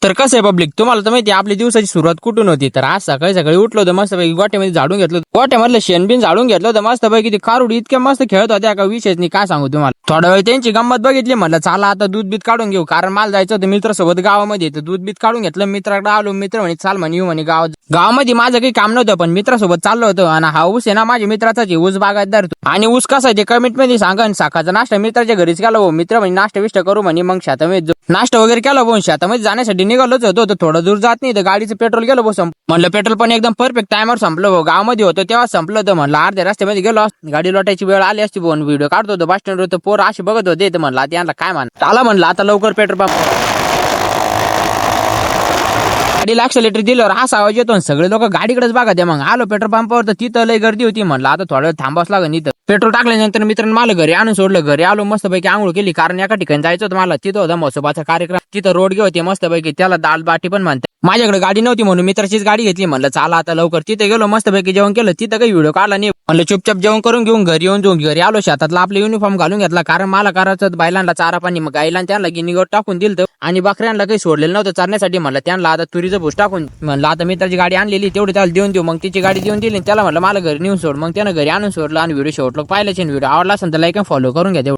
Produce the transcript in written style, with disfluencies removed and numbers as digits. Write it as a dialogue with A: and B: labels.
A: तर कसं आहे पब्लिक, तुम्हाला तर माहिती आपली दिवसाची सुरुवात कुठून होती. तर आज सकाळी सकाळी उठलो होतं मस्तपैकी गोट्यामध्ये झाडून घेतलं, गोट्यामधलं शेणबिन झाडून घेतलं होतं मस्तपैकी. ती कारुडी इतक्या मस्त खेळत होत्या का विशेष नाही, काय सांगू तुम्हाला. थोडा वेळ त्यांची गंमत बघितली, म्हणलं चला आता दूध बीत काढून घेऊ, कारण मला जायचं होतं मित्रासोबत गावामध्ये. तर दूध बीत काढून घेतलं, मित्राकडे आलो. मित्र म्हणे चाल म्हणे येऊ म्हणे गावामध्ये. माझं काही काम नव्हतं पण मित्रासोबत चाललो होतं. आणि हा ऊस आहे ना माझ्या मित्राचाच ऊस बागायतदार. आणि ऊस कसा आहे ते कमेंट मध्ये सांगा. सकाळचा नाश्ता मित्राच्या घरीच केला भाऊ. मित्र म्हणे नाश्ता विष्ट करू म्हणे, मग शेतामध्ये नाश्ता वगैरे केला भाऊ. शेतामध्ये जाण्यासाठी निघालोच होतो, थोडं दूर जात नाही तर गाडीचं पेट्रोल गेलो भाऊ. म्हणलं पेट्रोल पण एकदम परफेक्ट टायमावर संपलं भाऊ. गावामध्ये होतं तेव्हा संपलं होतं. म्हणलं अर्ध्या रस्त्यामध्ये गेलो, गाडी लोटायची वेळ आली असती भाऊ. व्हिडिओ काढतो होतो बस स्टँड होतं, पोर अशी बघत होते. म्हणलं आता काय मान आला, म्हणलं आता लवकर पेट्रोल पंप गाडीला ॲक्सिलेटर दिल्यावर असा आवाज येतो. सगळे लोक गाडीकडेच बघा द्या. मग आलो पेट्रोल पंपावर, तर तिथं लय गर्दी होती. म्हणलं आता थोडं वेळ थांबावंच लागेल इथं. पेट्रोल टाकल्यानंतर मित्रांनो मला घरी आणून सोडलं. घरी आलो मस्तपैकी आंघोळ केली, कारण एका ठिकाणी जायचं होतं मला. तिथं होता म्हसोबाचा कार्यक्रम, तिथं रोडगे होते मस्तपैकी, त्याला दाल बाटी पण म्हणतात. माझ्याकडे गाडी नव्हती म्हणून मित्राचीच गाडी घेतली. म्हणलं चला आता लवकर. तिथे गेलो मस्तपैकी जेवण केलं. तिथं काही व्हिडिओ काढला नाही. म्हणलं चुपचाप जेवण करून घेऊन घरी येऊन घरी आलो. शेतातला आपला युनिफॉर्म घालून घेतला, कारण मला करायचं बैलांना चारा पाणी. मग गायला त्यांना गिनीगोट टाकून दिलं आणि बकऱ्यांना काही सोडलेलं नव्हतं चारण्यासाठी. म्हणलं त्यांना आता तुरीचं भूस टाकून. म्हणलं आता मित्राची गाडी आणलेली तेवढी त्याला देऊन देऊ. मग तिची गाडी देऊन दिली त्याला. म्हणलं मला घरी नेऊन सोड. मग त्यानं घरी आणून सोडलं आणि व्हिडिओ शेवटलो पाहिल्याचे. व्हिडिओ आवडला असेल तर लाईक आणि फॉलो करून घ्या.